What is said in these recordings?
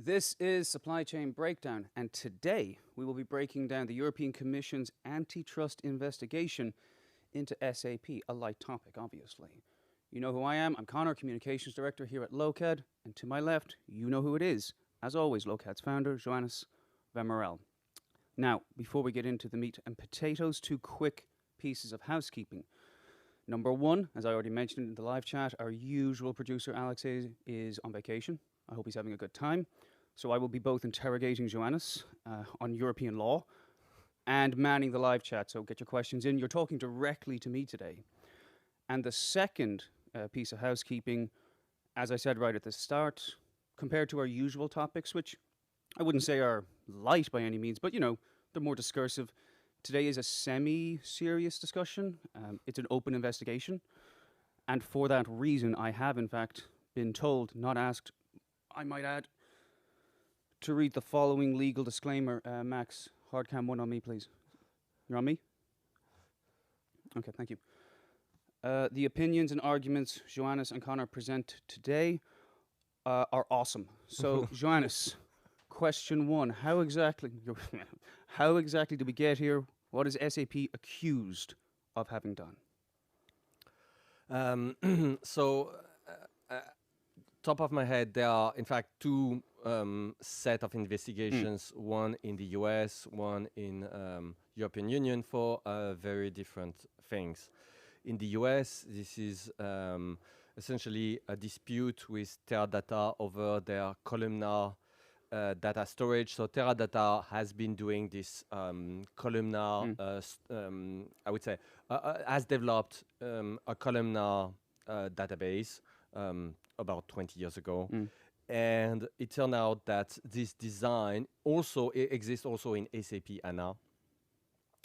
This is Supply Chain Breakdown, and today we will be breaking down the European Commission's antitrust investigation into SAP, a light topic, obviously. You know who I am. I'm Conor, Communications Director here at Lokad, and to my left, you know who it is. As always, Lokad's founder, Joannes Vermorel. Now, before we get into the meat and potatoes, two quick pieces of housekeeping. Number one, as I already mentioned in the live chat, our usual producer, Alex, is on vacation. I hope he's having a good time. So I will be both interrogating Joannes on European law and manning the live chat. So get your questions in. You're talking directly to me today. And the second piece of housekeeping, as I said right at the start, compared to our usual topics, which I wouldn't say are light by any means, but, you know, they're more discursive. Today is a semi-serious discussion. It's an open investigation. And for that reason, I have, in fact, been told, not asked, I might add, to read the following legal disclaimer. Max, hard cam 1 on me, please. You're on me? Okay, thank you. The opinions and arguments Joannes and Conor present today are awesome. So, Joannes, question 1. How exactly did we get here? What is SAP accused of having done? Top of my head, there are in fact two set of investigations, one in the US, one in European Union for very different things. In the US, this is essentially a dispute with Teradata over their columnar data storage. So Teradata has been doing this columnar, I would say, has developed a columnar database about 20 years ago. And it turned out that this design also exists also in SAP HANA.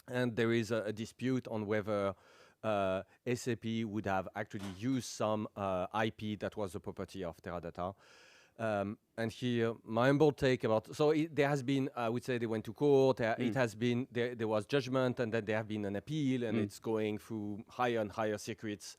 And there is a dispute on whether SAP would have actually used some IP that was the property of Teradata. And here, my humble take about, so there has been, I would say they went to court, it has been, there was judgment, and then there have been an appeal, and it's going through higher and higher circuits.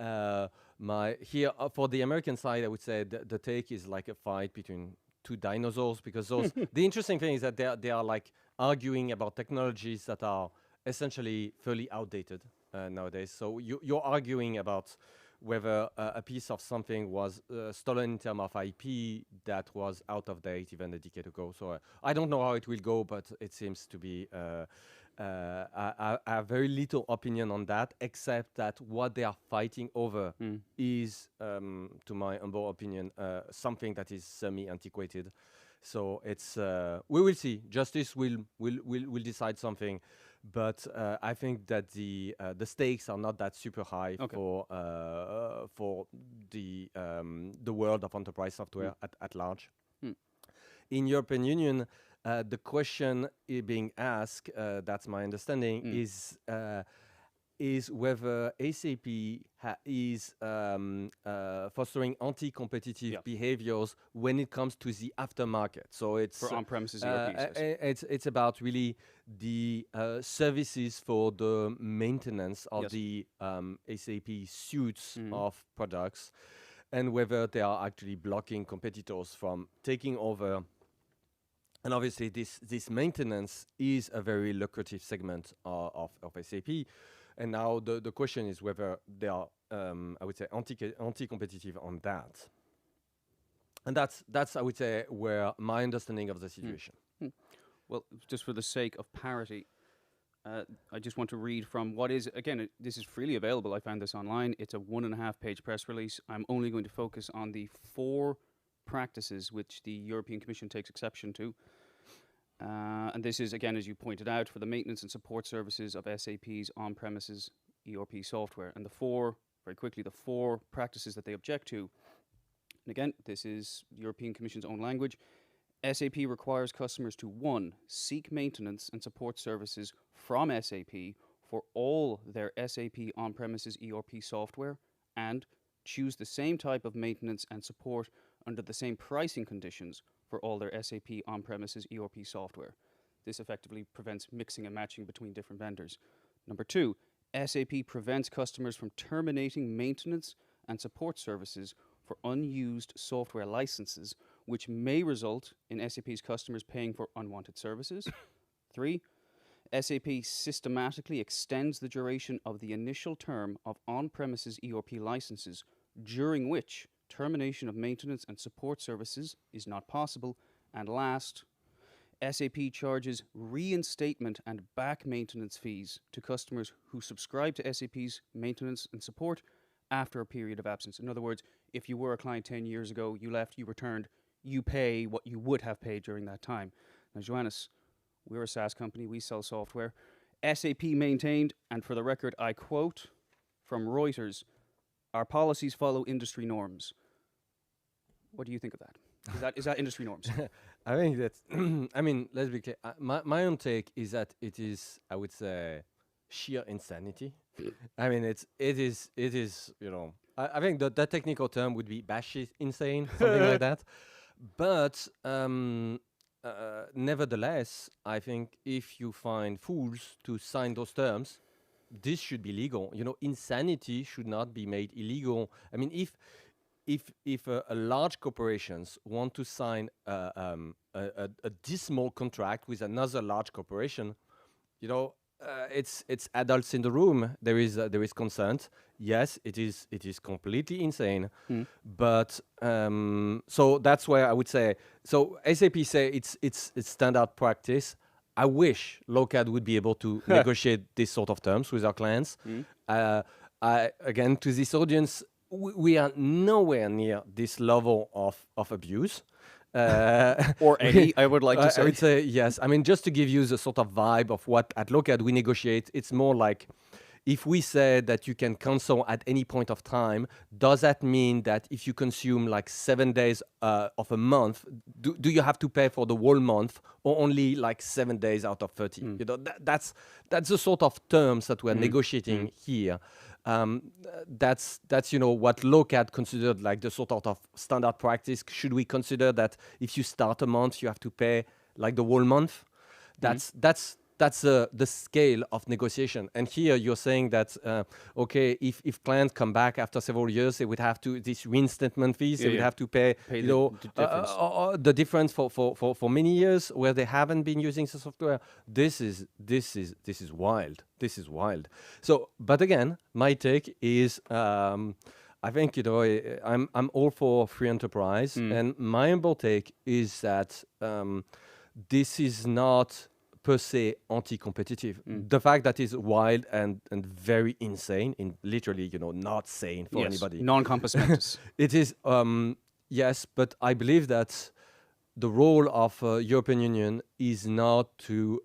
Here, for the American side, I would say the take is like a fight between two dinosaurs, because those, the interesting thing is that they are like arguing about technologies that are essentially fairly outdated nowadays. So you're arguing about whether a piece of something was stolen in terms of IP that was out of date even a decade ago. So I don't know how it will go, but it seems to be I have very little opinion on that, except that what they are fighting over is, to my humble opinion, something that is semi-antiquated. So it's we will see. Justice will decide something. But I think that the stakes are not that super high for the world of enterprise software at large. In European Union, the question being asked, that's my understanding, is whether SAP is fostering anti-competitive behaviors when it comes to the aftermarket. So it's for on-premises ERPs. It's about really the services for the maintenance of the SAP suites of products, and whether they are actually blocking competitors from taking over. And obviously, this maintenance is a very lucrative segment of SAP. And now the question is whether they are, I would say, anti-competitive on that. And that's I would say, where my understanding of the situation. Well, just for the sake of parity, I just want to read from what is, again, this is freely available. I found this online. It's a 1.5-page press release. I'm only going to focus on the 4 practices which the European Commission takes exception to. And this is, again, as you pointed out, for the maintenance and support services of SAP's on-premises ERP software. And very quickly, the 4 practices that they object to. And again, this is the European Commission's own language. SAP requires customers to 1, seek maintenance and support services from SAP for all their SAP on-premises ERP software, and choose the same type of maintenance and support under the same pricing conditions for all their SAP on-premises ERP software. This effectively prevents mixing and matching between different vendors. Number 2, SAP prevents customers from terminating maintenance and support services for unused software licenses which may result in SAP's customers paying for unwanted services. 3. SAP systematically extends the duration of the initial term of on-premises ERP licenses, during which termination of maintenance and support services is not possible. And last, SAP charges reinstatement and back maintenance fees to customers who subscribe to SAP's maintenance and support after a period of absence. In other words, if you were a client 10 years ago, you left, you returned, you pay what you would have paid during that time. Now, Joannes, we're a SaaS company, we sell software. SAP maintained, and for the record, I quote from Reuters, our policies follow industry norms. What do you think of that? Is that industry norms? I think that's, I mean, let's be clear. My own take is that it is, I would say, sheer insanity. I mean, it is, you know, I think that technical term would be batshit insane, something like that. But nevertheless, I think if you find fools to sign those terms, this should be legal. You know, insanity should not be made illegal. I mean, if a large corporations want to sign a dismal contract with another large corporation, you know, it's adults in the room. There is consent. Yes, it is completely insane. But so that's where I would say. So SAP say it's standard practice. I wish Lokad would be able to negotiate this sort of terms with our clients. Again, to this audience, we are nowhere near this level of abuse. Or any, I would like to say. I would say yes. I mean, just to give you the sort of vibe of what at Lokad we negotiate, it's more like if we say that you can cancel at any point of time, does that mean that if you consume like 7 days of a month, do you have to pay for the whole month or only like 7 days out of 30? You know, that's the sort of terms that we're negotiating here. That's you know what Lokad considered like the sort of standard practice. Should we consider that if you start a month, you have to pay like the whole month? That's the scale of negotiation. And here you're saying that okay, if clients come back after several years, they would have to this reinstatement fees. They would have to pay you know the difference for many years where they haven't been using the software. This is wild. This is wild. So, but again, my take is. I think you know I'm all for free enterprise, and my humble take is that this is not per se anti-competitive. The fact that is wild and very insane, in literally, you know, not sane for anybody. Non-compos mentis. It is, yes, but I believe that the role of European Union is not to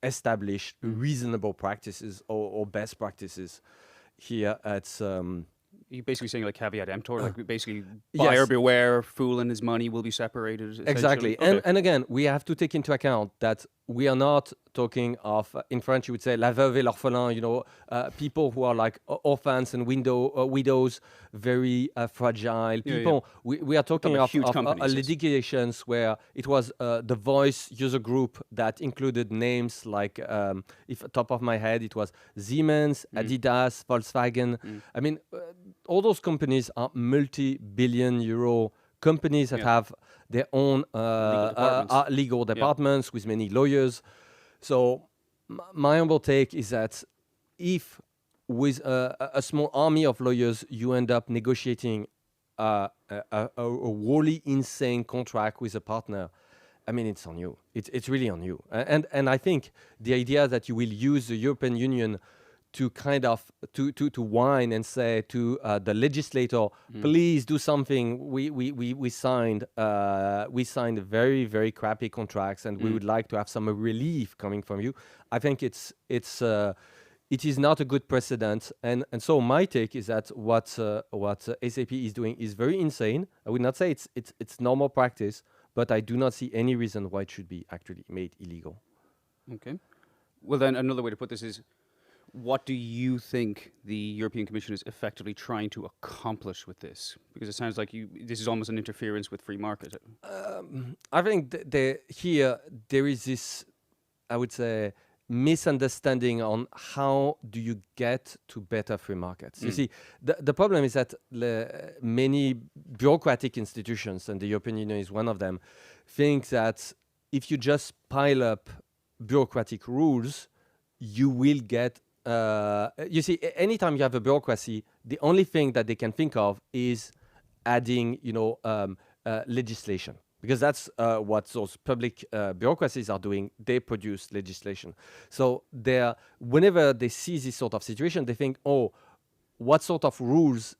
establish reasonable practices or best practices. Here at You're basically saying like caveat emptor, like basically buyer beware, fool and his money will be separated. Exactly. Okay. And again, we have to take into account that we are not talking of, in French you would say, la veuve et l'orphelin, you know, people who are like orphans and widows, very fragile people. We are talking of litigations where it was the Voice user group that included names like, if top of my head, it was Siemens, Adidas, Volkswagen. I mean, all those companies are multi-billion euro companies that have their own legal departments with many lawyers. So my humble take is that if with a small army of lawyers you end up negotiating a wholly insane contract with a partner, I mean, it's on you. It's really on you. And I think the idea that you will use the European Union to kind of to whine and say to the legislator, please do something. We signed very, very crappy contracts, and we would like to have some relief coming from you. I think it is not a good precedent, and so my take is that what SAP is doing is very insane. I would not say it's normal practice, but I do not see any reason why it should be actually made illegal. Okay. Well, then another way to put this is, what do you think the European Commission is effectively trying to accomplish with this? Because it sounds like this is almost an interference with free market. I think here there is this, I would say, misunderstanding on how do you get to better free markets. You see, the problem is that many bureaucratic institutions, and the European Union is one of them, think that if you just pile up bureaucratic rules, you will get. You see, anytime you have a bureaucracy, the only thing that they can think of is adding, legislation, because that's what those public bureaucracies are doing. They produce legislation. So whenever they see this sort of situation, they think, oh, what sort of rules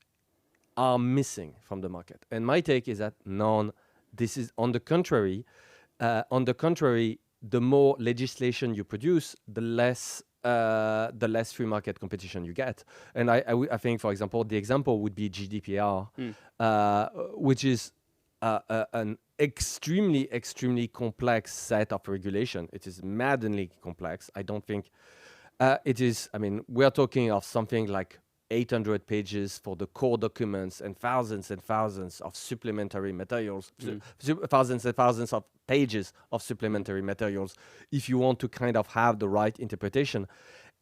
are missing from the market? And my take is that none. This is on the contrary. The more legislation you produce, the less free market competition you get. And I think, for example, the example would be GDPR, which is an extremely complex set of regulation. It is maddeningly complex. I don't think it is. I mean, we are talking of something like 800 pages for the core documents and thousands of supplementary materials, thousands and thousands of pages of supplementary materials if you want to kind of have the right interpretation.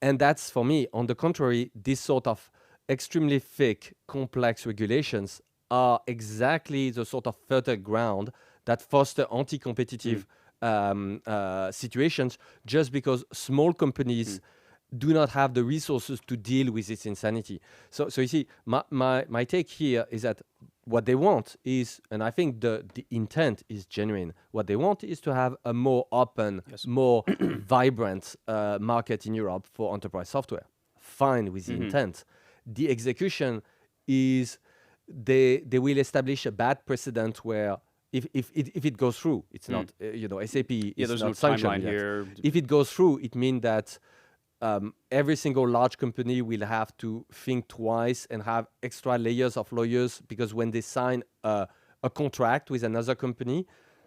And that's, for me, on the contrary, this sort of extremely thick, complex regulations are exactly the sort of fertile ground that foster anti-competitive situations, just because small companies do not have the resources to deal with this insanity. So you see, my take here is that what they want is, and I think the intent is genuine, what they want is to have a more open, more vibrant market in Europe for enterprise software. Fine with the intent. The execution is they will establish a bad precedent where if it goes through, it's not, SAP is there's not no sanctioned timeline yet. here. If it goes through, it means that every single large company will have to think twice and have extra layers of lawyers, because when they sign a contract with another company,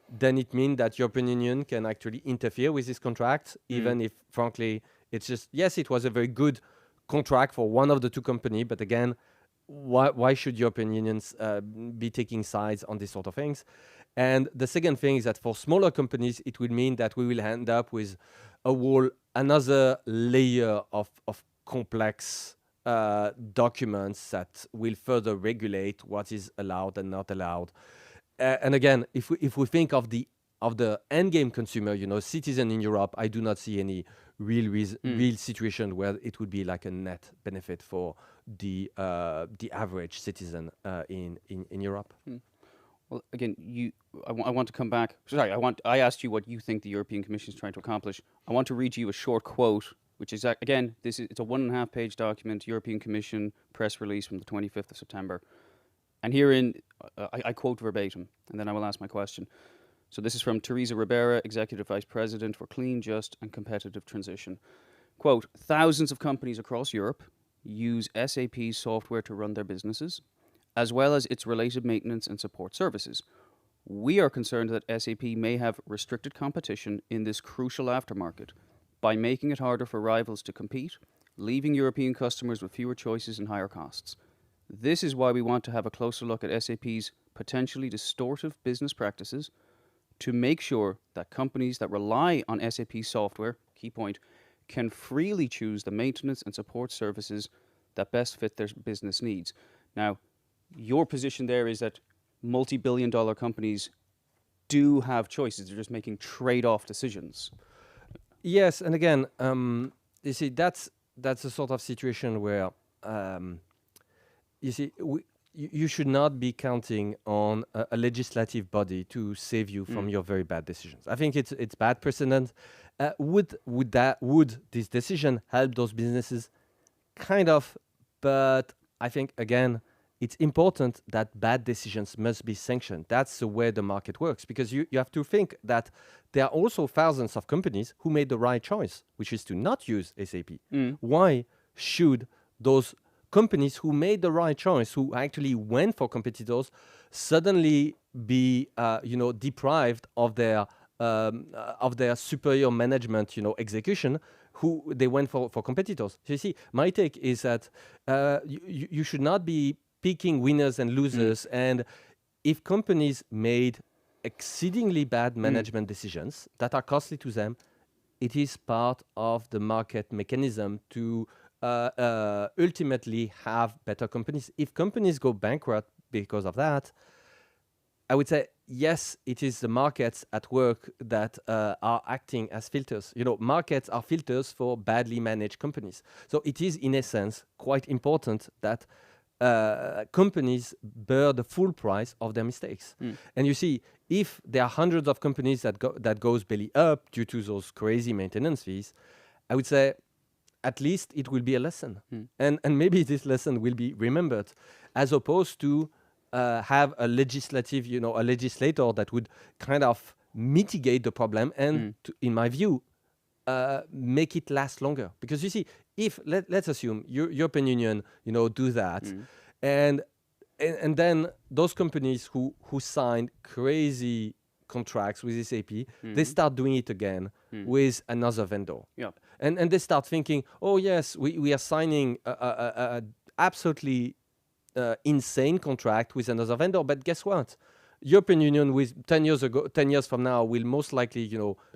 then it means that European Union can actually interfere with this contract, even if, frankly, it's just, yes, it was a very good contract for one of the two companies, but again, why should European Unions be taking sides on these sort of things? And the second thing is that for smaller companies, it will mean that we will end up with another layer of complex documents that will further regulate what is allowed and not allowed. And again, if we think of the end game consumer, citizen in Europe, I do not see any real situation where it would be like a net benefit for the average citizen in Europe. Well, again, I want to come back. Sorry, I asked you what you think the European Commission is trying to accomplish. I want to read you a short quote, which is, again, it's a 1.5 page document, European Commission press release from the 25th of September. And herein, I quote verbatim, and then I will ask my question. So this is from Teresa Ribera, Executive Vice President for Clean, Just and Competitive Transition. Quote, thousands of companies across Europe use SAP software to run their businesses, as well as its related maintenance and support services. We are concerned that SAP may have restricted competition in this crucial aftermarket by making it harder for rivals to compete, leaving European customers with fewer choices and higher costs. This is why we want to have a closer look at SAP's potentially distortive business practices to make sure that companies that rely on SAP software, key point, can freely choose the maintenance and support services that best fit their business needs. Now, your position there is that multi-billion-dollar companies do have choices. They're just making trade-off decisions. Yes, and again, you see, that's a sort of situation where, you see, you should not be counting on a legislative body to save you from your very bad decisions. I think it's bad precedent. Would this decision help those businesses? Kind of, but I think, again, it's important that bad decisions must be sanctioned. That's the way the market works, because you have to think that there are also thousands of companies who made the right choice, which is to not use SAP. Why should those companies who made the right choice, who actually went for competitors, suddenly be deprived of their superior management execution, who they went for competitors? So you see, my take is that you should not be picking winners and losers. And if companies made exceedingly bad management decisions that are costly to them, it is part of the market mechanism to ultimately have better companies. If companies go bankrupt because of that, I would say, yes, it is the markets at work that are acting as filters. Markets are filters for badly managed companies. So it is, in essence, quite important that companies bear the full price of their mistakes. And you see, if there are hundreds of companies that goes belly up due to those crazy maintenance fees, I would say at least it will be a lesson. And maybe this lesson will be remembered, as opposed to have a legislative, a legislator that would kind of mitigate the problem and, in my view, make it last longer. Because you see, if let's assume European Union, do that, and then those companies who signed crazy contracts with SAP, they start doing it again with another vendor. Yep. And they start thinking, oh yes, we are signing a absolutely insane contract with another vendor, but guess what? European Union with 10 years from now will most likely,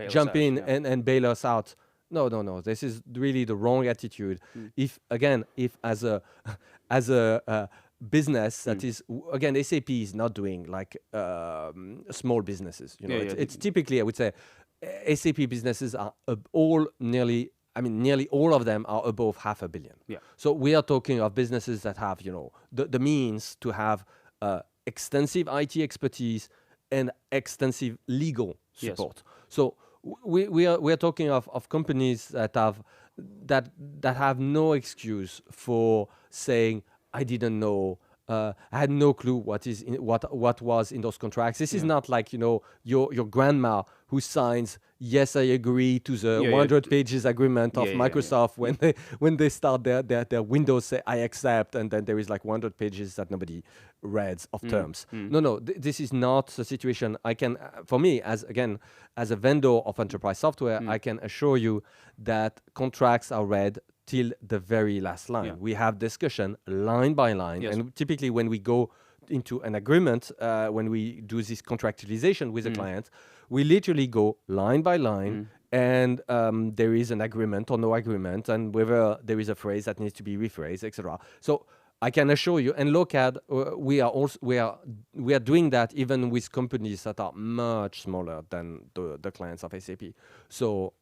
jump in and bail us out. No. This is really the wrong attitude. If as a business that is, again, SAP is not doing like small businesses. It's typically, I would say, SAP businesses are nearly all of them are above 500 million. Yeah. So we are talking of businesses that have, the means to have extensive IT expertise and extensive legal support. Yes. So we are talking of companies that have no excuse for saying, I didn't know, I had no clue what was in those contracts. This is not like, your grandma who signs, yes, I agree to the 100 pages agreement of Microsoft when they start their Windows, say, I accept, and then there is like 100 pages that nobody reads of terms. No, this is not the situation. I can, for me, as a vendor of enterprise software, I can assure you that contracts are read till the very last line. We have discussion line by line. Yes. And typically when we go into an agreement, when we do this contractualization with a client, we literally go line by line and there is an agreement or no agreement, and whether there is a phrase that needs to be rephrased, etc. So I can assure you, and Lokad, we are doing that even with companies that are much smaller than the clients of SAP. So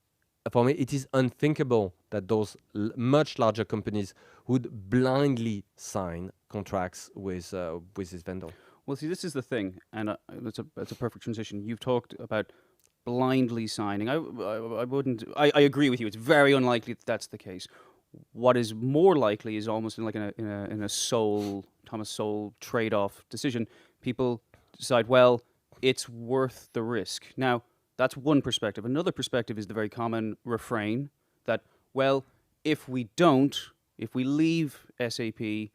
for me, it is unthinkable that those much larger companies would blindly sign contracts with this vendor. Well, see, this is the thing, and that's a perfect transition. You've talked about blindly signing. I agree with you. It's very unlikely that that's the case. What is more likely is almost in a Thomas Sowell trade-off decision. People decide, well, it's worth the risk. Now, that's one perspective. Another perspective is the very common refrain that, well, if we leave SAP,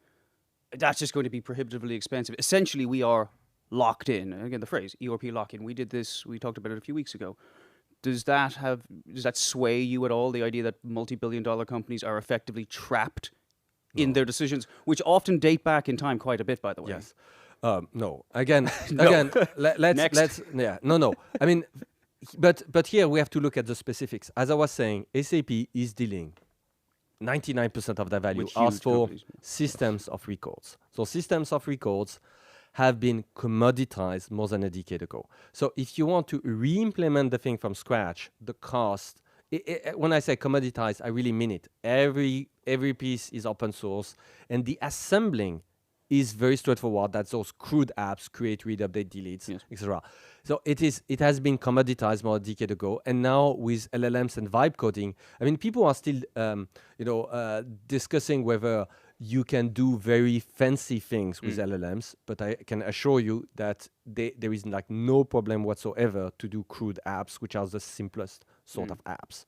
that's just going to be prohibitively expensive. Essentially, we are locked in. And again, the phrase ERP lock-in. We did this. We talked about it a few weeks ago. Does that sway you at all? The idea that multi-billion-dollar companies are effectively trapped in their decisions, which often date back in time quite a bit, by the way. Yes. No. Again. Let's. Yeah. No. I mean, but here we have to look at the specifics. As I was saying, SAP is dealing 99% of their value as for systems of records. So systems of records have been commoditized more than a decade ago. So if you want to re-implement the thing from scratch, the cost, when I say commoditized, I really mean it. Every piece is open source, and the assembling is very straightforward. That's those crude apps, create, read, update, delete, etc. So it has been commoditized more a decade ago, and now with LLMs and vibe coding, I mean, people are still, discussing whether you can do very fancy things with LLMs, but I can assure you that there is like no problem whatsoever to do crude apps, which are the simplest sort of apps.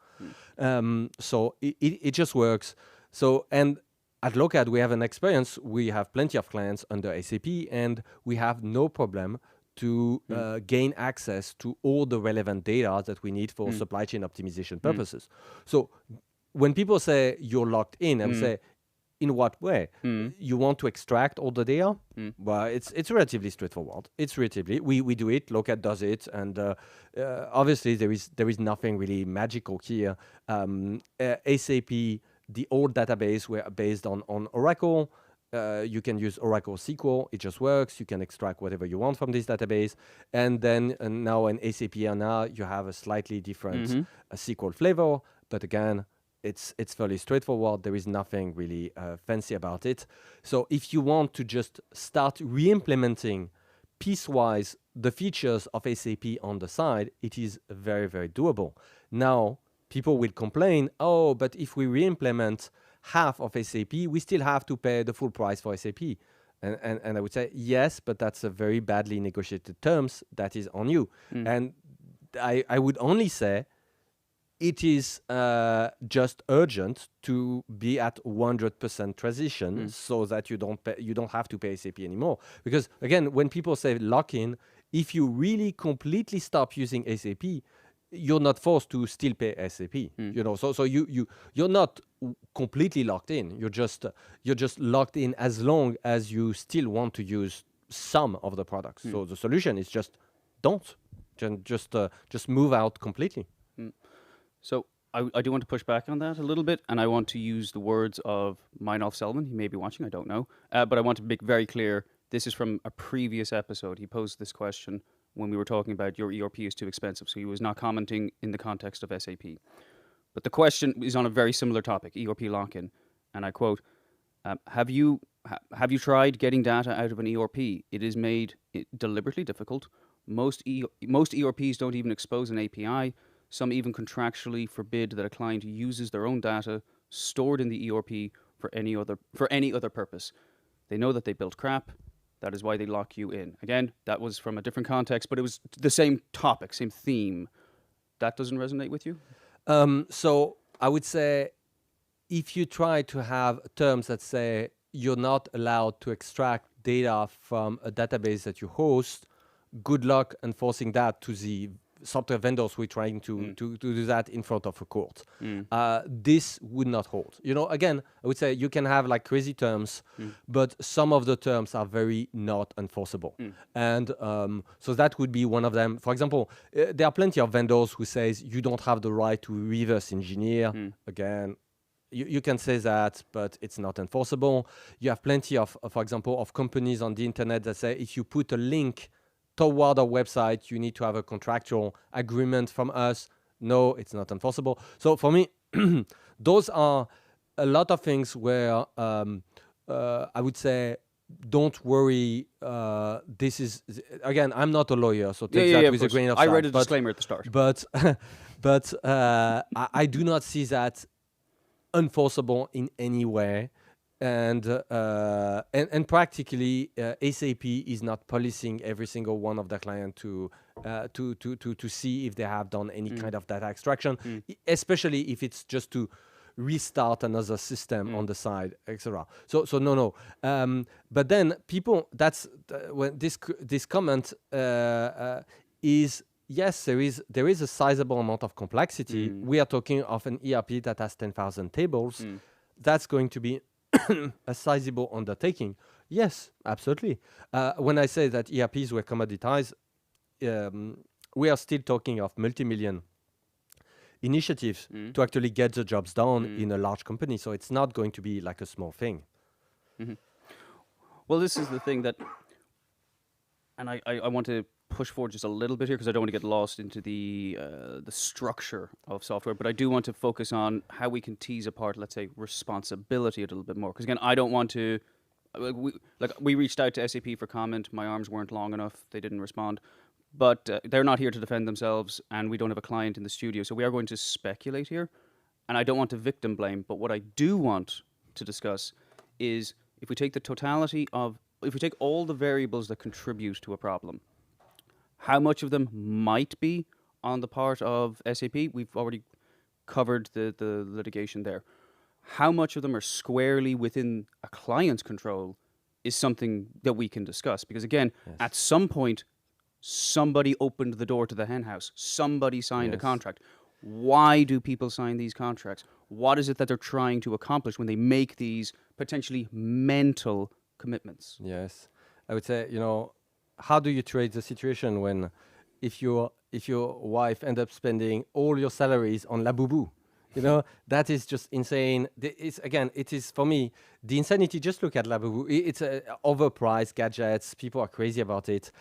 So it just works. So, and at Lokad, we have an experience. We have plenty of clients under SAP, and we have no problem to gain access to all the relevant data that we need for supply chain optimization purposes. So when people say you're locked in, I would say, in what way? You want to extract all the data? Well, it's relatively straightforward. It's relatively, we do it, Lokad does it, and obviously there is nothing really magical here. SAP, the old database were based on Oracle. you can use Oracle SQL. It just works. You can extract whatever you want from this database. And then now in SAP HANA, you have a slightly different SQL flavor. But again, it's fairly straightforward. There is nothing really fancy about it. So if you want to just start re-implementing piecewise the features of SAP on the side, it is very, very doable. Now, people will complain, oh, but if we re-implement half of SAP, we still have to pay the full price for SAP. And I would say, yes, but that's a very badly negotiated terms that is on you. And I would only say it is just urgent to be at 100% transition so that you don't have to pay SAP anymore. Because again, when people say lock-in, if you really completely stop using SAP, you're not forced to still pay SAP. You know, so you're not completely locked in. You're just locked in as long as you still want to use some of the products. So the solution is just don't just move out completely. So I do want to push back on that a little bit, and I want to use the words of Meinolf Selman. He may be watching, I don't know, but I want to make very clear. This is from a previous episode. He posed this question when we were talking about your ERP is too expensive. So he was not commenting in the context of SAP. But the question is on a very similar topic, ERP lock-in. And I quote, have you tried getting data out of an ERP? It is made deliberately difficult. Most ERPs don't even expose an API. Some even contractually forbid that a client uses their own data stored in the ERP for any other purpose. They know that they built crap. That is why they lock you in. Again, that was from a different context, but it was the same topic, same theme. That doesn't resonate with you? So I would say if you try to have terms that say you're not allowed to extract data from a database that you host, good luck enforcing that to the software vendors who are trying to do that in front of a court. This would not hold. You know, again, I would say you can have like crazy terms, but some of the terms are very not enforceable. And so that would be one of them. For example, there are plenty of vendors who says you don't have the right to reverse engineer. Again, you can say that, but it's not enforceable. You have plenty of, for example, of companies on the internet that say if you put a link toward our website, you need to have a contractual agreement from us. No, it's not enforceable. So for me, those are a lot of things where I would say, don't worry. This is, again, I'm not a lawyer, so take that with a grain of salt. I read a disclaimer at the start. But I do not see that enforceable in any way. And practically, SAP is not policing every single one of the client to see if they have done any kind of data extraction, especially if it's just to restart another system on the side, etc. So no. But then people, when this comment is. Yes, there is a sizable amount of complexity. We are talking of an ERP that has 10,000 tables. That's going to be a sizable undertaking. Yes, absolutely. When I say that ERPs were commoditized, we are still talking of multi-million initiatives to actually get the jobs done in a large company. So it's not going to be like a small thing. Well, this is the thing that, and I want to push forward just a little bit here because I don't want to get lost into the structure of software, but I do want to focus on how we can tease apart, let's say, responsibility a little bit more. Because again, I don't want to, we reached out to SAP for comment. My arms weren't long enough. They didn't respond. But they're not here to defend themselves, and we don't have a client in the studio. So we are going to speculate here, and I don't want to victim blame. But what I do want to discuss is if we take if we take all the variables that contribute to a problem, how much of them might be on the part of SAP? We've already covered the litigation there. How much of them are squarely within a client's control is something that we can discuss. Because again, at some point, somebody opened the door to the henhouse. Somebody signed a contract. Why do people sign these contracts? What is it that they're trying to accomplish when they make these potentially mental commitments? Yes. I would say, how do you trade the situation when if your wife ends up spending all your salaries on Labubu You know, that is just insane. It is for me, the insanity. Just look at Labubu. It's overpriced gadgets. People are crazy about it.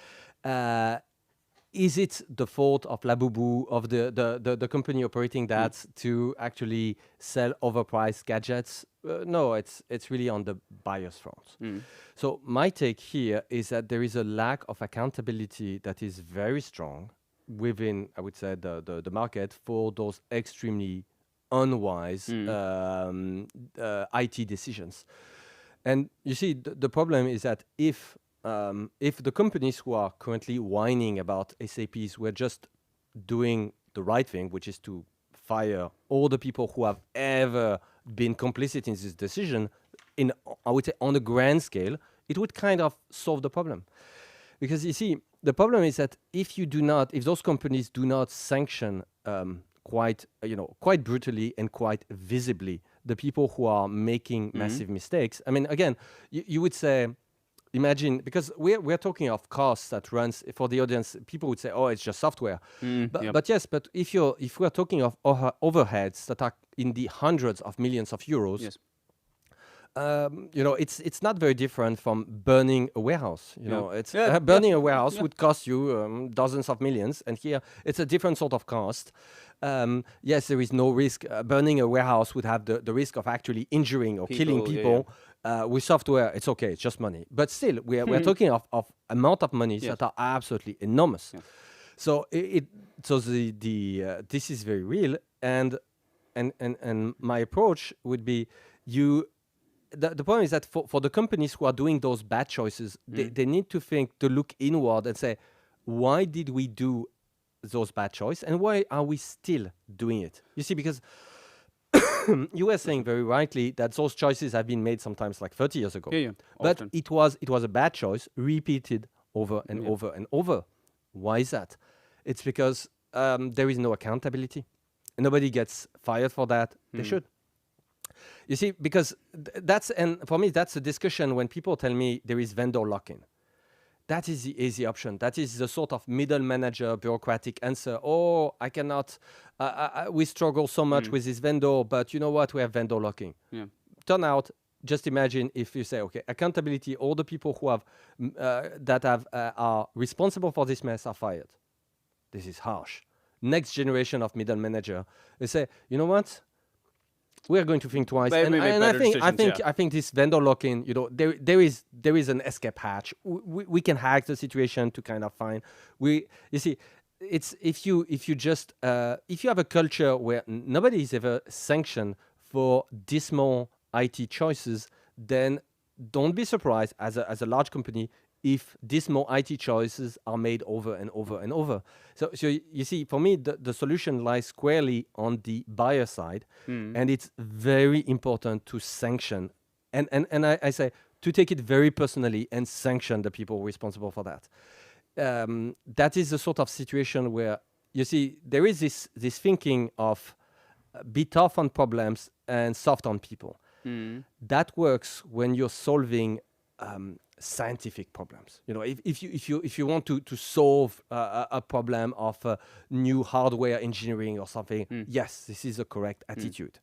Is it the fault of Labubu, of the company operating that, to actually sell overpriced gadgets? No, it's really on the buyer's front. So my take here is that there is a lack of accountability that is very strong within, I would say, the market for those extremely unwise IT decisions. And you see, the problem is that if the companies who are currently whining about SAPs were just doing the right thing, which is to fire all the people who have ever been complicit in this decision, I would say, on a grand scale, it would kind of solve the problem. Because you see, the problem is that if those companies do not sanction quite brutally and quite visibly the people who are making massive mistakes. I mean, again, you would say, imagine, because we're talking of costs that runs for the audience. People would say, "Oh, it's just software," but yes, but if we're talking of overheads that are in the hundreds of millions of euros. Yes. It's not very different from burning a warehouse. Burning a warehouse would cost you dozens of millions, and here it's a different sort of cost. Yes, there is no risk. Burning a warehouse would have the risk of actually injuring or killing people. With software, it's okay; it's just money. But still, we're talking of amount of money that are absolutely enormous. Yeah. So this is very real, and my approach would be the problem is that for the companies who are doing those bad choices, they need to look inward and say, why did we do those bad choices, and why are we still doing it? You see, because you were saying very rightly that those choices have been made sometimes like 30 years ago. But it was a bad choice repeated over and over and over. Why is that? It's because there is no accountability. Nobody gets fired for that. They should. You see, because for me, that's a discussion when people tell me there is vendor lock-in. That is the easy option. That is the sort of middle manager bureaucratic answer. Oh, I cannot, we struggle so much with this vendor, but you know what? We have vendor lock-in. Yeah. Turn out, just imagine if you say, okay, accountability, all the people who are responsible for this mess are fired. This is harsh. Next generation of middle manager, they say, you know what? We are going to think twice, and I think this vendor lock-in, there is an escape hatch. We can hack the situation to kind of find. You see, it's if you have a culture where nobody is ever sanctioned for dismal IT choices, then don't be surprised as a large company if dismal IT choices are made over and over and over. So you see, for me, the solution lies squarely on the buyer side, and it's very important to sanction, and I say to take it very personally and sanction the people responsible for that. That is the sort of situation where, you see, there is this thinking of be tough on problems and soft on people. That works when you're solving scientific problems. If you want to solve a problem of new hardware engineering or something, yes, this is a correct attitude.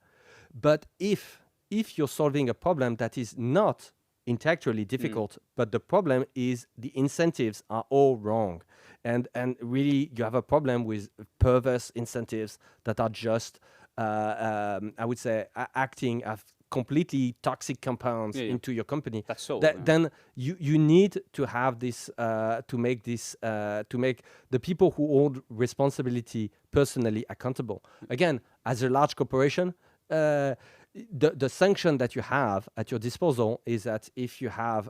But if you're solving a problem that is not intellectually difficult, but the problem is the incentives are all wrong, and really you have a problem with perverse incentives that are just I would say acting as completely toxic compounds into your company. That's so. Then you need to have this to make the people who hold responsibility personally accountable. Again, as a large corporation, the sanction that you have at your disposal is that if you have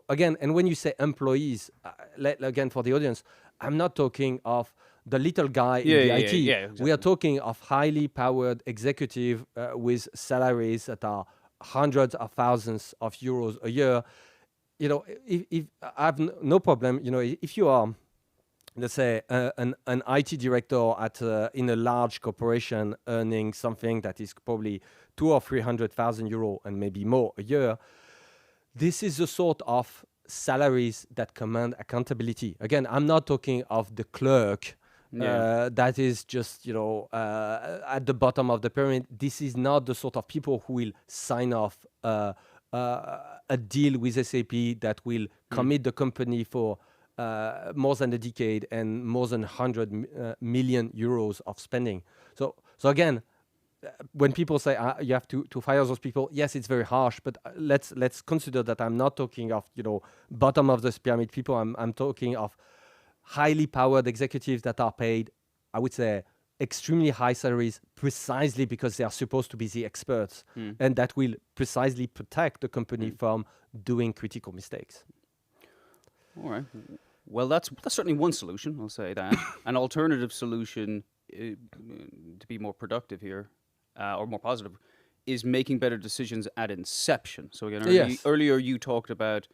again, and when you say employees, again for the audience, I'm not talking of the little guy in the IT. Exactly. We are talking of highly powered executive with salaries that are hundreds of thousands of euros a year. If I have no problem, if you are, let's say, an IT director in a large corporation earning something that is probably 200,000 or 300,000 euro and maybe more a year, this is the sort of salaries that command accountability. Again, I'm not talking of the clerk that is just, at the bottom of the pyramid. This is not the sort of people who will sign off a deal with SAP that will commit the company for more than a decade and more than 100 million euros of spending. So again, when people say you have to fire those people, yes, it's very harsh, but let's consider that I'm not talking of bottom of the pyramid people. I'm talking of highly powered executives that are paid, I would say, extremely high salaries precisely because they are supposed to be the experts, and that will precisely protect the company from doing critical mistakes. All right. Well, that's certainly one solution. I'll say that. An alternative solution to be more productive here, or more positive, is making better decisions at inception. So again, earlier you talked about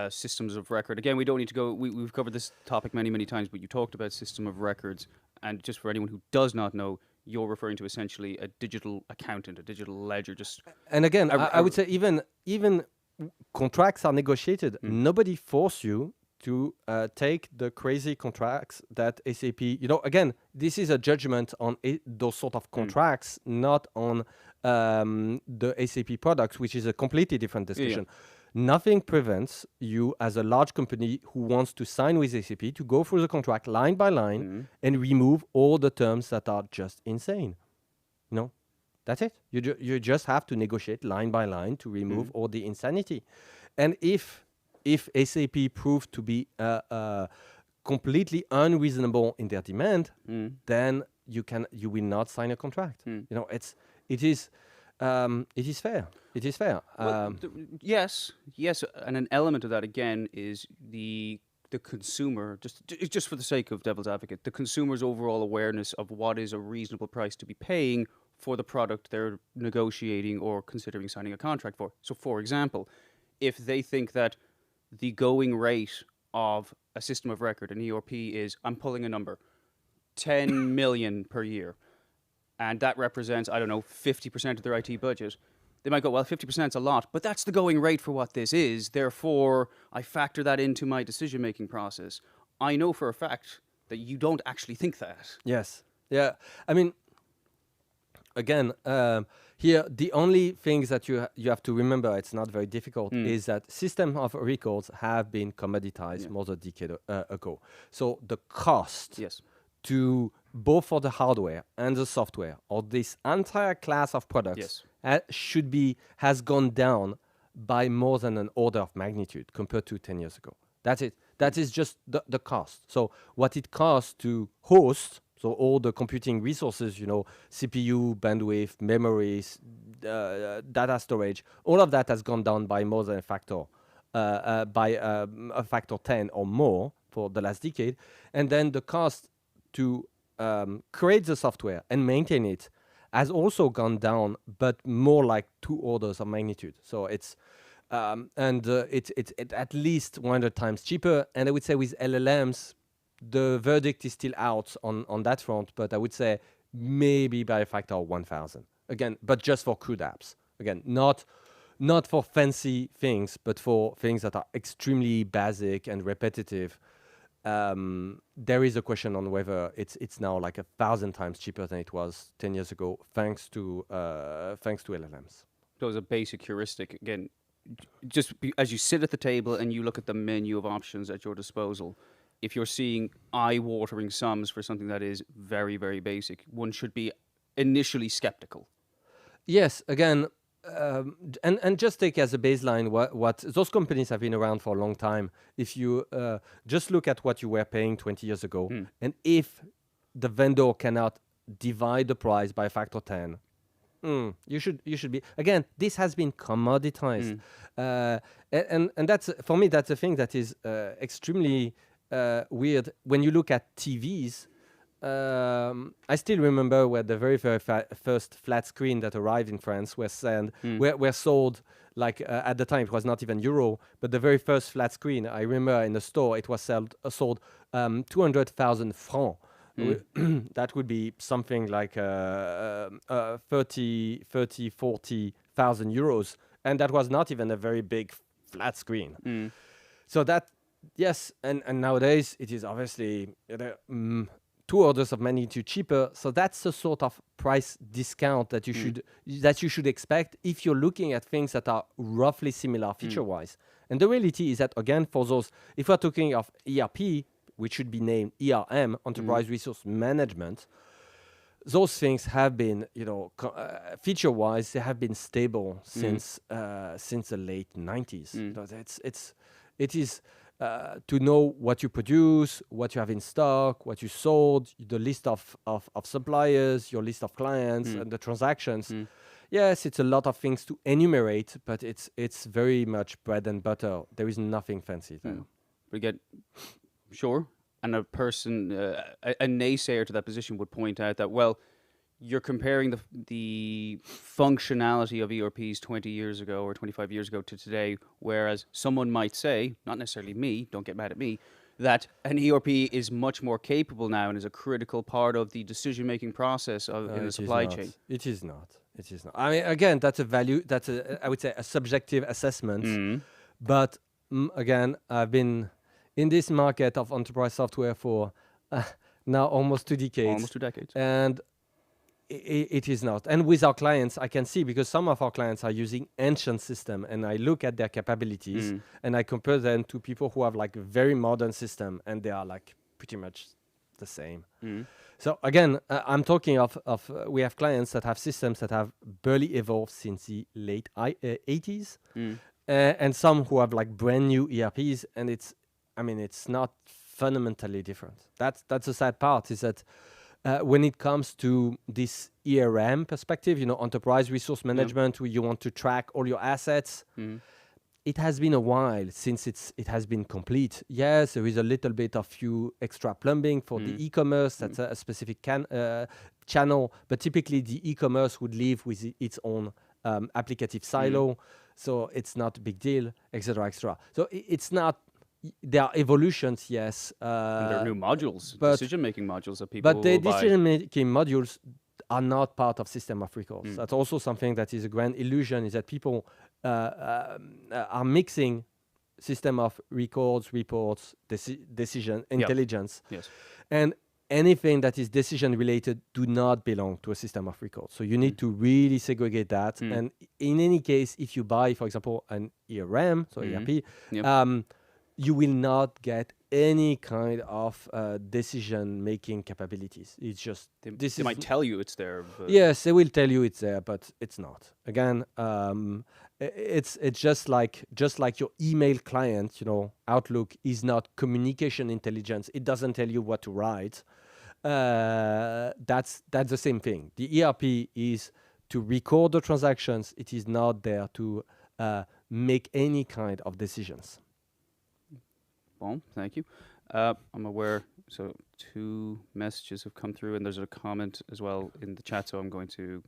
systems of record. Again, we don't need to go. We've covered this topic many times, but you talked about system of records. And just for anyone who does not know, you're referring to essentially a digital accountant, a digital ledger. And again, I would say even contracts are negotiated. Nobody force you to take the crazy contracts that SAP, again, this is a judgment on those sort of contracts, not on the SAP products, which is a completely different discussion. Nothing prevents you as a large company who wants to sign with SAP to go through the contract line by line and remove all the terms that are just insane. That's it. You just have to negotiate line by line to remove all the insanity. And if SAP proved to be completely unreasonable in their demand, then you will not sign a contract. It is fair. It is fair. Yes, and an element of that again is the consumer. Just for the sake of devil's advocate, the consumer's overall awareness of what is a reasonable price to be paying for the product they're negotiating or considering signing a contract for. So, for example, if they think that the going rate of a system of record, an ERP, is, I'm pulling a number, 10 million per year, and that represents, 50% of their IT budget, they might go, well, 50% is a lot, but that's the going rate for what this is. Therefore, I factor that into my decision-making process. I know for a fact that you don't actually think that. Yes. Yeah. I mean, again, here, the only things that you have to remember, it's not very difficult, is that system of records have been commoditized more than a decade ago. So the cost to both for the hardware and the software, or this entire class of products, has gone down by more than an order of magnitude compared to 10 years ago. That's it. That is just the cost. So what it costs to host, so all the computing resources, CPU, bandwidth, memories, data storage, all of that has gone down by more than a factor, by a factor 10 or more for the last decade. And then the cost to create the software and maintain it has also gone down, but more like 2 orders of magnitude. So it's at least 100 times cheaper. And I would say with LLMs, the verdict is still out on that front, but I would say maybe by a factor of 1,000. Again, but just for crude apps. Again, not for fancy things, but for things that are extremely basic and repetitive. There is a question on whether it's now like 1,000 times cheaper than it was 10 years ago, thanks to LLMs. So as a basic heuristic, again, as you sit at the table and you look at the menu of options at your disposal, if you're seeing eye-watering sums for something that is very, very basic, one should be initially skeptical. Yes, again, and just take as a baseline what those companies have been around for a long time. If you just look at what you were paying 20 years ago, and if the vendor cannot divide the price by a factor 10, you should be. Again, this has been commoditized, and that's, for me, that's a thing that is extremely weird. When you look at TVs, I still remember where the very first flat screen that arrived in France were sold, like at the time it was not even euro, but the very first flat screen, I remember in the store, it was sold 200,000 francs. That would be something like 40,000 euros, and that was not even a very big flat screen. So that, yes, and nowadays it is obviously 2 orders of magnitude cheaper. So that's the sort of price discount that you should expect if you're looking at things that are roughly similar feature-wise. And the reality is that, again, for those, if we're talking of ERP, which should be named ERM, Enterprise Resource Management, those things have been, feature-wise, they have been stable since the late 90s. It is to know what you produce, what you have in stock, what you sold, the list of suppliers, your list of clients, and the transactions. Yes, it's a lot of things to enumerate, but it's very much bread and butter. There is nothing fancy there. We get, sure. And a person, a naysayer to that position would point out that, well, you're comparing the functionality of ERPs 20 years ago or 25 years ago to today, whereas someone might say, not necessarily me, don't get mad at me, that an ERP is much more capable now and is a critical part of the decision-making process in the supply chain. It is not. It is not. I mean, again, that's a value, I would say, a subjective assessment. But again, I've been in this market of enterprise software for now almost 2 decades. Almost 2 decades. And it is not. And with our clients, I can see, because some of our clients are using ancient system, and I look at their capabilities and I compare them to people who have like a very modern system, and they are like pretty much the same. So again, I'm talking of we have clients that have systems that have barely evolved since the late 80s, and some who have like brand new ERPs, and it's not fundamentally different. That's the sad part, is that when it comes to this ERM perspective, enterprise resource management, where you want to track all your assets, it has been a while since it has been complete. Yes, there is a little bit of few extra plumbing for the e-commerce. That's a specific channel, but typically the e-commerce would live with its own applicative silo, so it's not a big deal, etc., etc. So it's not. There are evolutions, yes. And there are new modules, decision-making modules that people will buy. But the decision-making modules are not part of system of records. That's also something that is a grand illusion, is that people are mixing system of records, reports, decision, intelligence. Yes. And anything that is decision-related do not belong to a system of records. So you need to really segregate that. And in any case, if you buy, for example, an ERM, so ERP, you will not get any kind of decision-making capabilities. It's just they might tell you it's there. But yes, they will tell you it's there, but it's not. Again, it's just like your email client. Outlook is not communication intelligence. It doesn't tell you what to write. That's the same thing. The ERP is to record the transactions. It is not there to make any kind of decisions. Well, thank you. I'm aware, so 2 messages have come through, and there's a comment as well in the chat, so I'm going to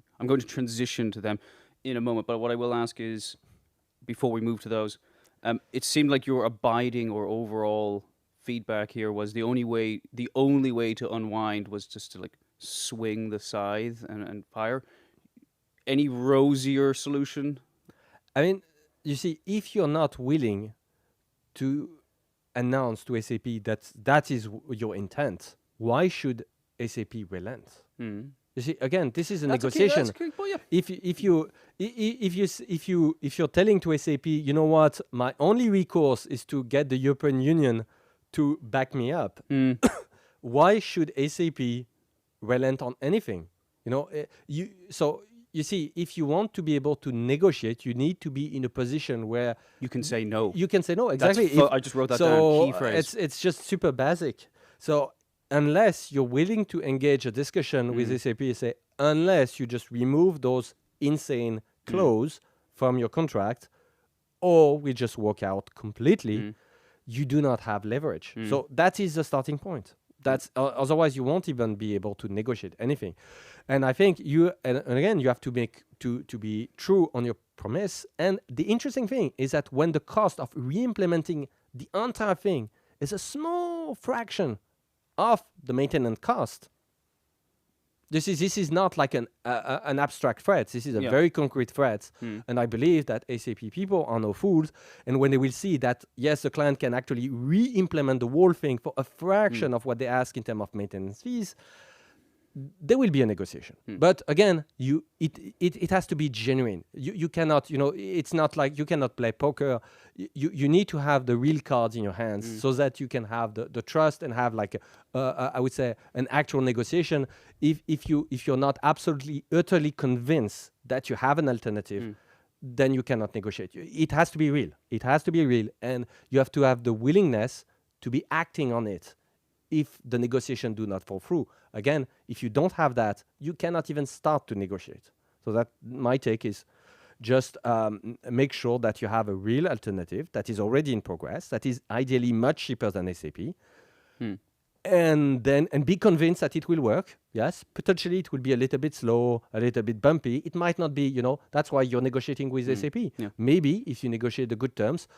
transition to them in a moment. But what I will ask is, before we move to those, it seemed like your abiding or overall feedback here was the only way to unwind was just to like swing the scythe and fire. Any rosier solution? I mean, you see, if you're not willing to announce to SAP that is your intent, why should SAP relent? You see, again, this is a negotiation. If you're telling to SAP, you know what, my only recourse is to get the European Union to back me up, why should SAP relent on anything? You see, if you want to be able to negotiate, you need to be in a position where you can say no. You can say no, exactly. I just wrote that down, key phrase. It's just super basic. So unless you're willing to engage a discussion with SAP, say, unless you just remove those insane clause from your contract, or we just walk out completely, you do not have leverage. So that is the starting point. That's otherwise you won't even be able to negotiate anything. And I think and again, you have to be true on your promise. And the interesting thing is that when the cost of re-implementing the entire thing is a small fraction of the maintenance cost, This is not like an abstract threat. This is a very concrete threat. And I believe that SAP people are no fools. And when they will see that, yes, the client can actually re-implement the whole thing for a fraction of what they ask in terms of maintenance fees, there will be a negotiation. But again, it has to be genuine. You cannot, it's not like you cannot play poker. You need to have the real cards in your hands so that you can have the trust and have like I would say an actual negotiation. If you're not absolutely utterly convinced that you have an alternative, then you cannot negotiate. It has to be real. It has to be real, and you have to have the willingness to be acting on it if the negotiation do not fall through. Again, if you don't have that, you cannot even start to negotiate. So that my take is just make sure that you have a real alternative that is already in progress, that is ideally much cheaper than SAP, and be convinced that it will work. Yes, potentially it will be a little bit slow, a little bit bumpy. It might not be, that's why you're negotiating with SAP. Yeah. Maybe if you negotiate the good terms,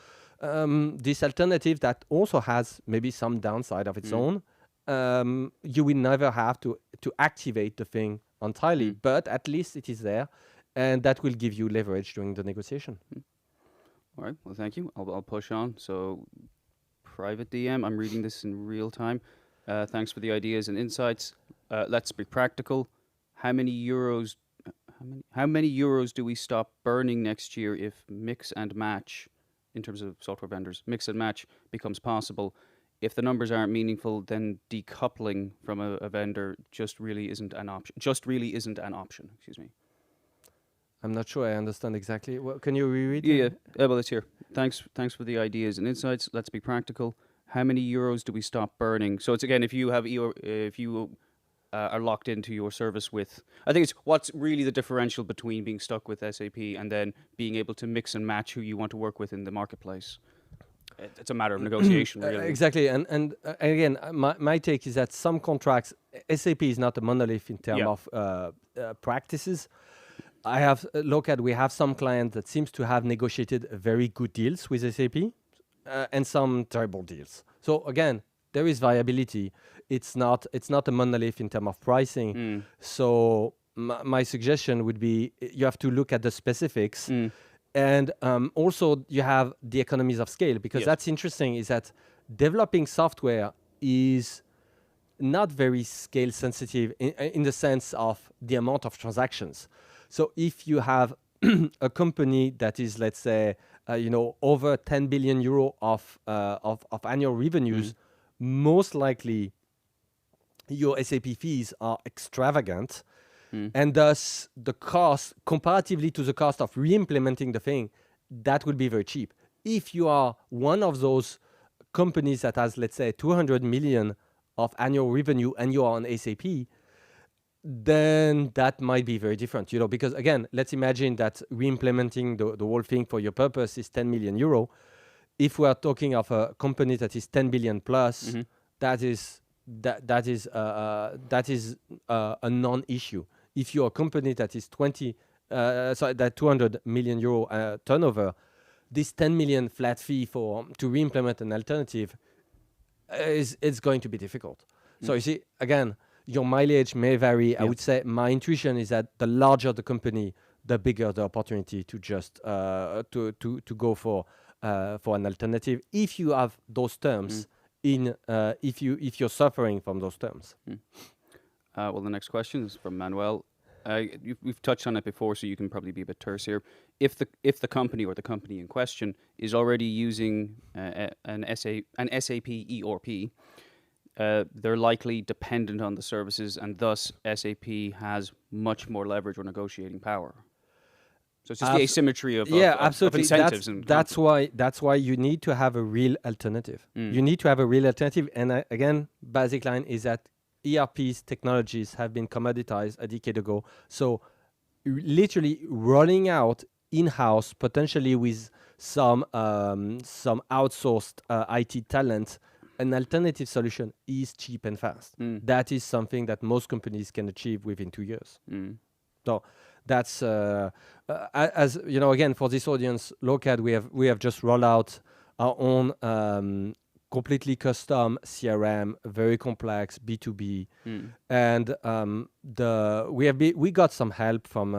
this alternative that also has maybe some downside of its own, you will never have to activate the thing entirely, but at least it is there, and that will give you leverage during the negotiation. All right, well, thank you. I'll push on. So, private DM, I'm reading this in real time. Thanks for the ideas and insights. Let's be practical. How many euros do we stop burning next year if mix and match, in terms of software vendors, mix and match becomes possible? If the numbers aren't meaningful, then decoupling from a vendor just really isn't an option. Excuse me. I'm not sure I understand exactly. Well, can you reread? Yeah. Well, it's here. Thanks for the ideas and insights. Let's be practical. How many euros do we stop burning? So it's again, if you are locked into your service with, I think it's what's really the differential between being stuck with SAP and then being able to mix and match who you want to work with in the marketplace. It's a matter of negotiation, really. Exactly, and again, my take is that some contracts, SAP is not a monolith in terms of practices. I have Lokad. We have some clients that seems to have negotiated very good deals with SAP, and some terrible deals. So again, there is viability. It's not a monolith in terms of pricing. So my suggestion would be you have to look at the specifics. And also you have the economies of scale, because that's interesting, is that developing software is not very scale sensitive in the sense of the amount of transactions. So if you have a company that is, let's say, over 10 billion euro of annual revenues, most likely your SAP fees are extravagant. And thus, the cost, comparatively to the cost of re-implementing the thing, that will be very cheap. If you are one of those companies that has, let's say, 200 million of annual revenue and you are on SAP, then that might be very different, because again, let's imagine that re-implementing the whole thing for your purpose is 10 million euro. If we are talking of a company that is 10 billion plus, that is a non-issue. If you're a company that is 200 million euro turnover, this 10 million flat fee to re-implement an alternative it's going to be difficult. So you see, again, your mileage may vary. I would say my intuition is that the larger the company, the bigger the opportunity to just to go for an alternative. If you have those terms if you're suffering from those terms. Well, the next question is from Manuel. We've touched on it before, so you can probably be a bit terse here. If the company or the company in question is already using an SAP ERP, they're likely dependent on the services, and thus SAP has much more leverage or negotiating power. So it's just the asymmetry of absolutely. Of incentives. That's why you need to have a real alternative. You need to have a real alternative. And again, basic line is that ERP's technologies have been commoditized a decade ago. So literally rolling out in-house, potentially with some outsourced IT talent, an alternative solution is cheap and fast. That is something that most companies can achieve within 2 years. So that's as again, for this audience, Lokad, we have just rolled out our own completely custom CRM, very complex B2B, and we got some help from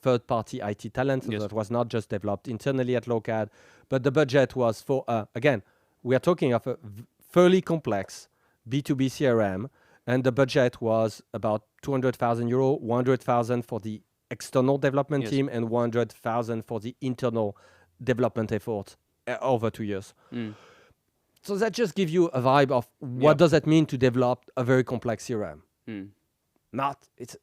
third-party IT talent. So Yes. that was not just developed internally at Lokad, but the budget was for again, we are talking of a fairly complex B2B CRM, and the budget was about 200,000 euro, 100,000 for the external development team, and 100,000 for the internal development effort over 2 years. So that just gives you a vibe of what does it mean to develop a very complex CRM. It's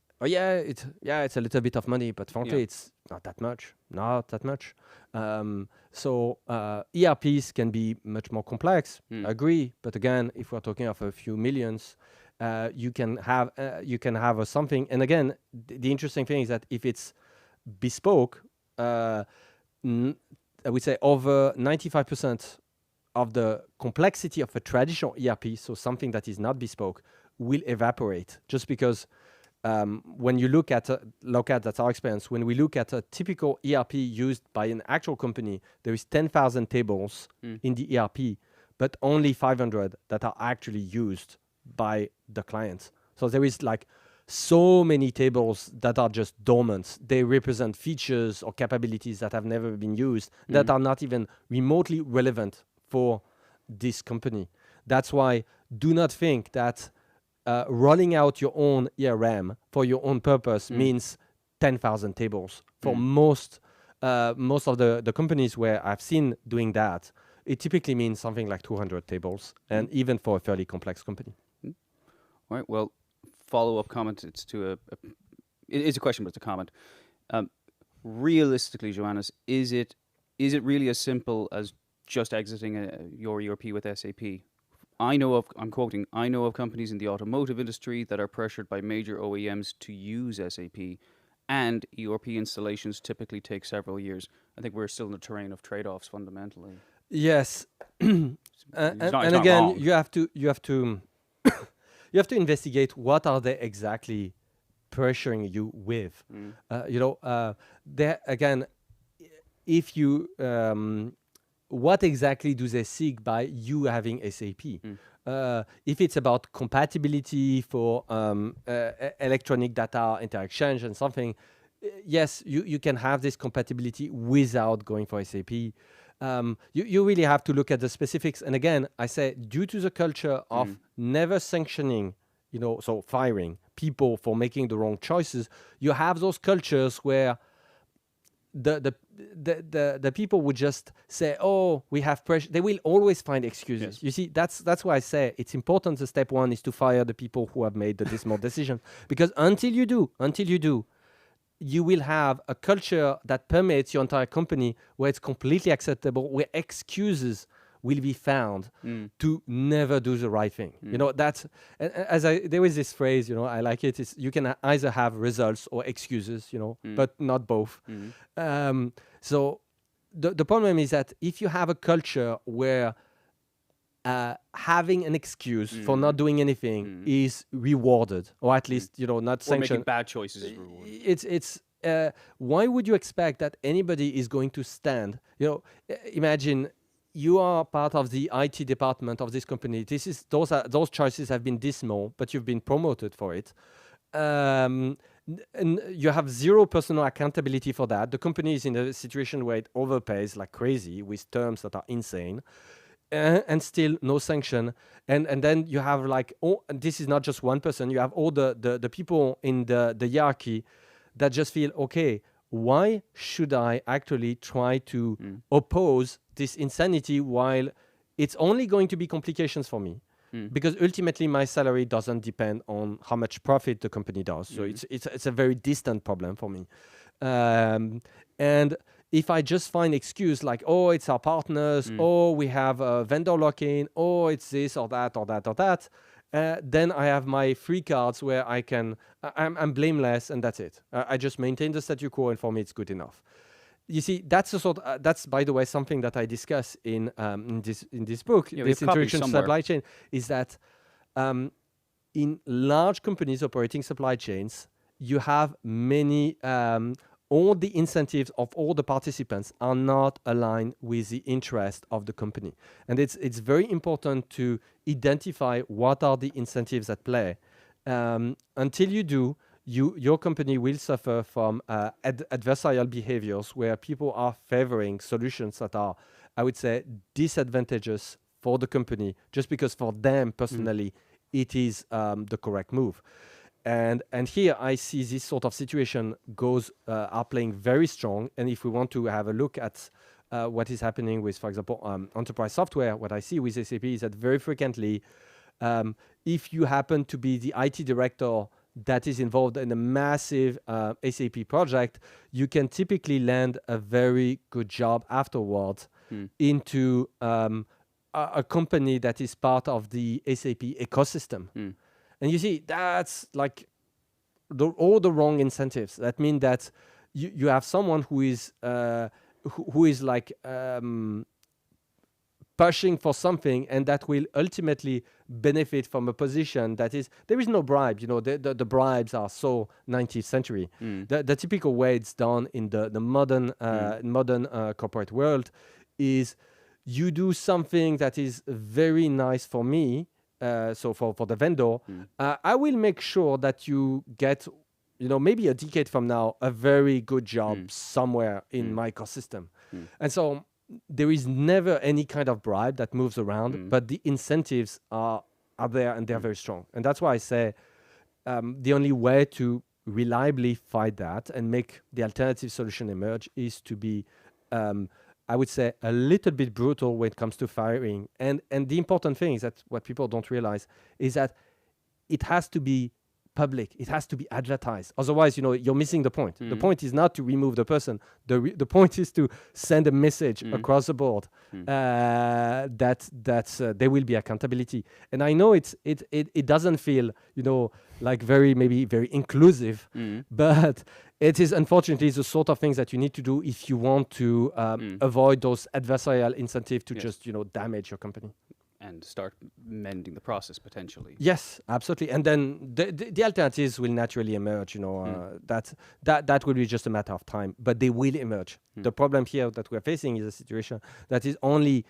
a little bit of money, but frankly, it's not that much. So ERPs can be much more complex. I agree, but again, if we're talking of a few millions, you can have something. And again, the interesting thing is that if it's bespoke, I would say over 95% of the complexity of a traditional ERP, so something that is not bespoke, will evaporate just because when you look at Lokad, that's our experience. When we look at a typical ERP used by an actual company, there is 10,000 tables in the ERP, but only 500 that are actually used by the clients. So there is like so many tables that are just dormant. They represent features or capabilities that have never been used, that are not even remotely relevant for this company. That's why do not think that rolling out your own ERM for your own purpose means 10,000 tables. For most of the companies where I've seen doing that, it typically means something like 200 tables, and even for a fairly complex company. All right. Well, follow-up comment. It's to it's a question, but it's a comment. Realistically, Joannes, is it really as simple as just exiting your ERP with SAP? I'm quoting, I know of companies in the automotive industry that are pressured by major OEMs to use SAP, and ERP installations typically take several years. I think we're still in the terrain of trade-offs fundamentally. Yes. And again, wrong. you have to you have to investigate what are they exactly pressuring you with. There again, if you what exactly do they seek by you having SAP? If it's about compatibility for electronic data interchange and something, yes, you can have this compatibility without going for SAP. You really have to look at the specifics. And again, I say, due to the culture of never sanctioning, so firing people for making the wrong choices, you have those cultures where the people would just say, "Oh, we have pressure." They will always find excuses. Yes. You see, that's why I say it's important. The step one is to fire the people who have made the dismal decision, because until you do, you will have a culture that permeates your entire company where it's completely acceptable, where excuses will be found to never do the right thing. That's there is this phrase, I like it, is you can either have results or excuses, but not both. So the problem is that if you have a culture where having an excuse for not doing anything is rewarded, or at least not sanctioned. Or making bad choices is rewarded. It's why would you expect that anybody is going to stand? Imagine you are part of the IT department of this company. Those choices have been dismal, but you've been promoted for it. And you have zero personal accountability for that. The company is in a situation where it overpays like crazy with terms that are insane. And still no sanction, and then you have and this is not just one person. You have all the people in the hierarchy that just feel, okay, why should I actually try to oppose this insanity while it's only going to be complications for me? Because ultimately my salary doesn't depend on how much profit the company does. So it's a very distant problem for me. And if I just find excuse like, oh, it's our partners, oh, we have a vendor lock-in, oh, it's this or that or that or that, then I have my free cards where I'm blameless, and that's it. I just maintain the statu quo, and for me, it's good enough. You see, that's that's, by the way, something that I discuss in this book, this Introduction to Supply Chain, is that in large companies operating supply chains, you have many all the incentives of all the participants are not aligned with the interest of the company. And it's very important to identify what are the incentives at play. Until you do, your company will suffer from adversarial behaviors where people are favoring solutions that are, I would say, disadvantageous for the company just because for them personally it is the correct move. And here I see this sort of situation are playing very strong. And if we want to have a look at what is happening with, for example, enterprise software, what I see with SAP is that very frequently, if you happen to be the IT director that is involved in a massive SAP project, you can typically land a very good job afterwards into a company that is part of the SAP ecosystem. And you see, that's like all the wrong incentives. That means that you have someone who is like pushing for something, and that will ultimately benefit from a position that is, there is no bribe. You know, the bribes are so 19th century. The typical way it's done in the modern corporate world is you do something that is very nice for me. So for the vendor, I will make sure that you get, maybe a decade from now, a very good job somewhere in my ecosystem. And so there is never any kind of bribe that moves around, but the incentives are there and they're very strong. And that's why I say the only way to reliably fight that and make the alternative solution emerge is to be I would say a little bit brutal when it comes to firing. And the important thing is that what people don't realize is that it has to be public. It has to be advertised. Otherwise, you're missing the point. The point is not to remove the person. The point is to send a message across the board that there will be accountability. And I know it doesn't feel, like very inclusive, but it is unfortunately the sort of things that you need to do if you want to avoid those adversarial incentives to just, damage your company. And start mending the process potentially. Yes, absolutely. And then the alternatives will naturally emerge. That will be just a matter of time, but they will emerge. The problem here that we're facing is a situation that is only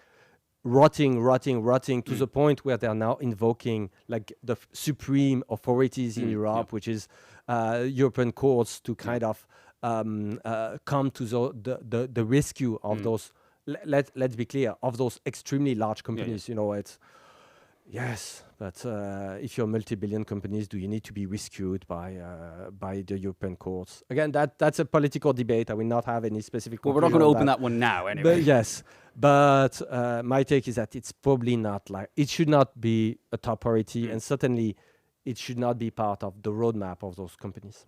rotting to the point where they are now invoking like the supreme authorities in Europe, which is European courts, to kind of come to the rescue of those. Let's be clear, of those extremely large companies. It's yes, but if you're multi-billion companies, do you need to be rescued by the European courts? Again, that's a political debate. I will not have any specific. Well, we're not going to open that one now, anyway. But yes, but my take is that it's probably not it should not be a top priority, and certainly it should not be part of the roadmap of those companies.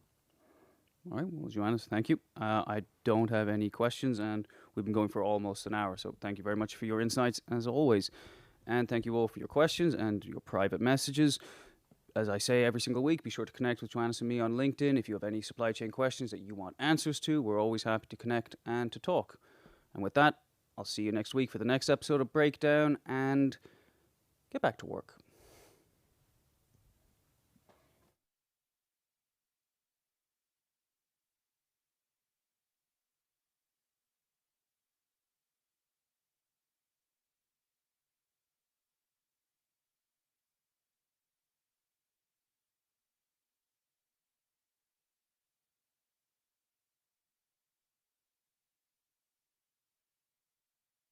All right, well, Joannes, thank you. I don't have any questions, and we've been going for almost an hour, so thank you very much for your insights, as always. And thank you all for your questions and your private messages. As I say every single week, be sure to connect with Joannes and me on LinkedIn. If you have any supply chain questions that you want answers to, we're always happy to connect and to talk. And with that, I'll see you next week for the next episode of Breakdown, and get back to work.